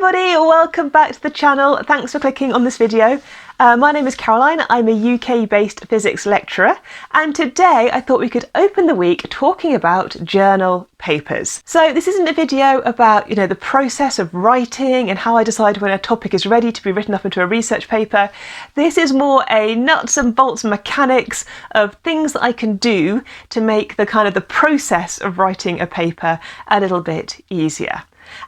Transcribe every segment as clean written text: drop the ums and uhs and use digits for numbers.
everybody, welcome back to the channel. Thanks for clicking on this video. My name is Caroline, I'm a UK-based physics lecturer, and today I thought we could open the week talking about journal papers. So this isn't a video about, the process of writing and how I decide when a topic is ready to be written up into a research paper. This is more a nuts and bolts mechanics of things that I can do to make the process of writing a paper a little bit easier.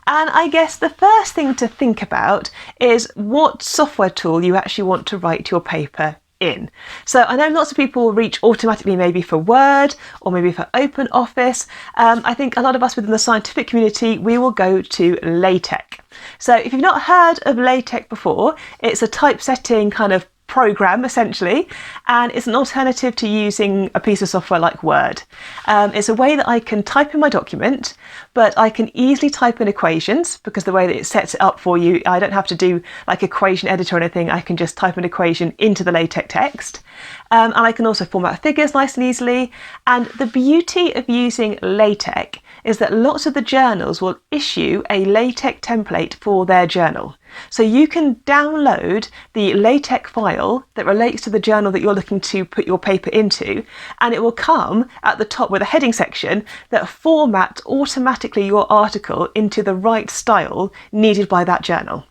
And I guess the first thing to think about is what software tool you actually want to write your paper in. So I know lots of people reach automatically maybe for Word or maybe for OpenOffice. I think a lot of us within the scientific community, we will go to LaTeX. So if you've not heard of LaTeX before, it's a typesetting kind of program essentially, and it's an alternative to using a piece of software like Word. It's a way that I can type in my document, but I can easily type in equations because the way that it sets it up for you, I don't have to do like equation editor or anything. I can just type an equation into the LaTeX text. And I can also format figures nice and easily. And the beauty of using LaTeX is that lots of the journals will issue a LaTeX template for their journal. So you can download the LaTeX file that relates to the journal that you're looking to put your paper into, and it will come at the top with a heading section that formats automatically your article into the right style needed by that journal.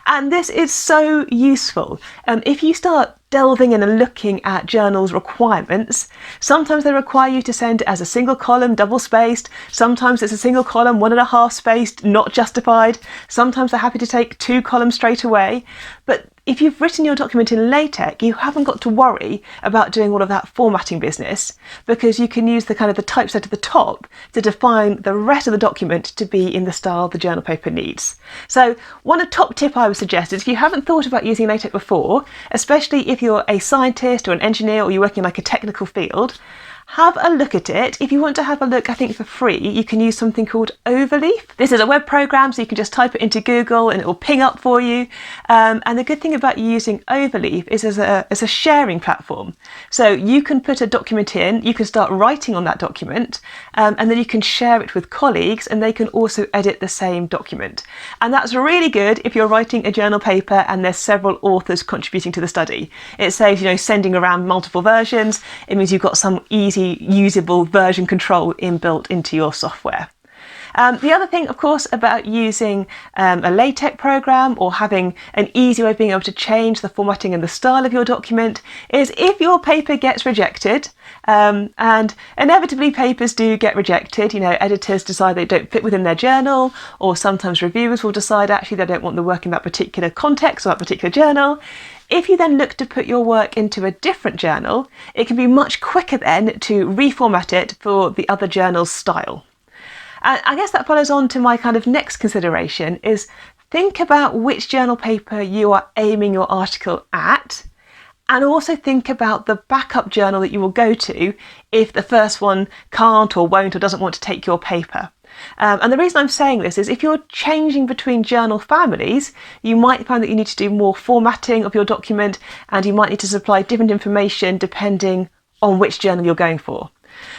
And this is so useful. If you start delving in and looking at journals' requirements, sometimes they require you to send it as a single column, double spaced. Sometimes it's a single column, 1.5 spaced, not justified. Sometimes they're happy to take 2 columns straight away. But if you've written your document in LaTeX, you haven't got to worry about doing all of that formatting business, because you can use the typeset at the top to define the rest of the document to be in the style the journal paper needs. So one top tip I would suggest is if you haven't thought about using LaTeX before, especially if you're a scientist or an engineer or you're working in like a technical field, have a look at it. If you want to have a look, I think for free, you can use something called Overleaf. This is a web program, so you can just type it into Google and it will ping up for you. And the good thing about using Overleaf is as a sharing platform. So you can put a document in, you can start writing on that document, and then you can share it with colleagues and they can also edit the same document. And that's really good if you're writing a journal paper and there's several authors contributing to the study. It saves, sending around multiple versions. It means you've got some easy usable version control inbuilt into your software. The other thing, of course, about using a LaTeX program or having an easy way of being able to change the formatting and the style of your document is if your paper gets rejected, and inevitably papers do get rejected, editors decide they don't fit within their journal, or sometimes reviewers will decide actually they don't want the work in that particular context or that particular journal. If you then look to put your work into a different journal, it can be much quicker then to reformat it for the other journal's style. And I guess that follows on to my next consideration is think about which journal paper you are aiming your article at, and also think about the backup journal that you will go to if the first one can't or won't or doesn't want to take your paper. And the reason I'm saying this is if you're changing between journal families, you might find that you need to do more formatting of your document, and you might need to supply different information depending on which journal you're going for.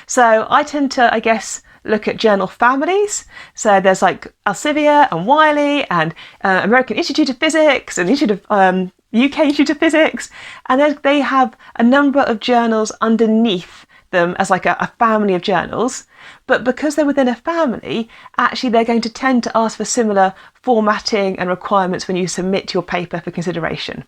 So I tend to, look at journal families. So there's like Elsevier and Wiley and American Institute of Physics and UK Institute of Physics, and they have a number of journals underneath them as like a family of journals. But because they're within a family, actually they're going to tend to ask for similar formatting and requirements when you submit your paper for consideration.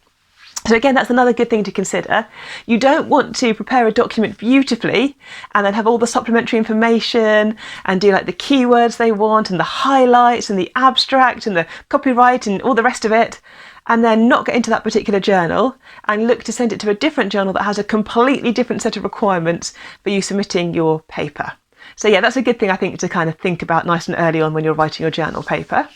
So again, that's another good thing to consider. You don't want to prepare a document beautifully and then have all the supplementary information and do like the keywords they want and the highlights and the abstract and the copyright and all the rest of it, and then not get into that particular journal and look to send it to a different journal that has a completely different set of requirements for you submitting your paper. So yeah, that's a good thing I think to think about nice and early on when you're writing your journal paper.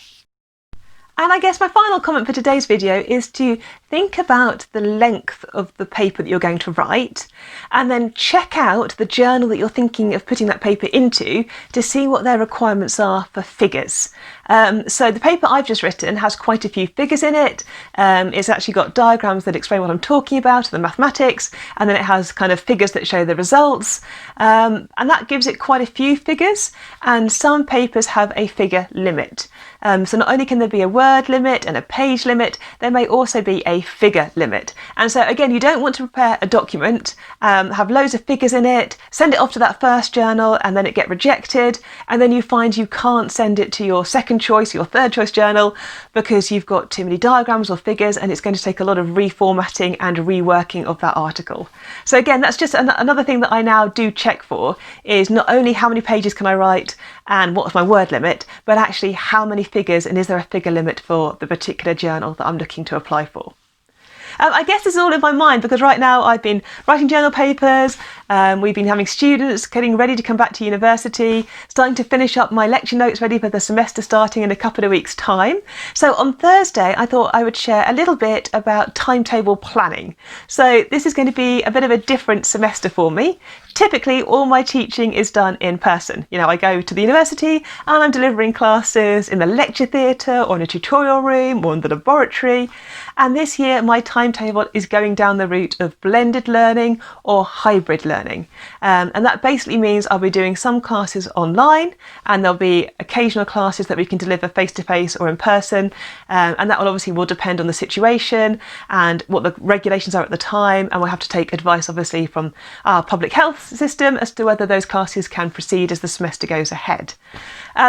And I guess my final comment for today's video is to think about the length of the paper that you're going to write, and then check out the journal that you're thinking of putting that paper into to see what their requirements are for figures. So the paper I've just written has quite a few figures in it. It's actually got diagrams that explain what I'm talking about, the mathematics, and then it has figures that show the results. And that gives it quite a few figures, and some papers have a figure limit. So not only can there be a word word limit and a page limit, there may also be a figure limit. And so again, you don't want to prepare a document, have loads of figures in it, send it off to that first journal and then it get rejected, and then you find you can't send it to your second choice, your third choice journal, because you've got too many diagrams or figures, and it's going to take a lot of reformatting and reworking of that article. So again, that's just another thing that I now do check for, is not only how many pages can I write and what's my word limit, but actually how many figures, and is there a figure limit for the particular journal that I'm looking to apply for. I guess this is all in my mind because right now I've been writing journal papers, we've been having students getting ready to come back to university, starting to finish up my lecture notes ready for the semester starting in a couple of weeks' time. So on Thursday I thought I would share a little bit about timetable planning. So this is going to be a bit of a different semester for me. Typically all my teaching is done in person. You know, I go to the university and I'm delivering classes in the lecture theatre or in a tutorial room or in the laboratory. And this year my timetable is going down the route of blended learning or hybrid learning. And that basically means I'll be doing some classes online, and there'll be occasional classes that we can deliver face-to-face or in person. And that will depend on the situation and what the regulations are at the time. And we'll have to take advice obviously from our public health system as to whether those classes can proceed as the semester goes ahead.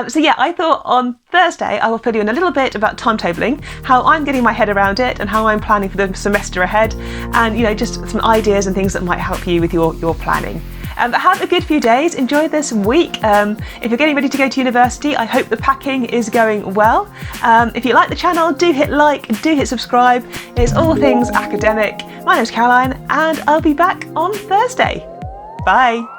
So yeah, I thought on Thursday I will fill you in a little bit about timetabling, how I'm getting my head around it and how I'm planning for the semester ahead, and just some ideas and things that might help you with your planning. Have a good few days, enjoy this week. If you're getting ready to go to university, I hope the packing is going well. If you like the channel, do hit like, do hit subscribe. It's all things academic. My name's Caroline and I'll be back on Thursday. Bye.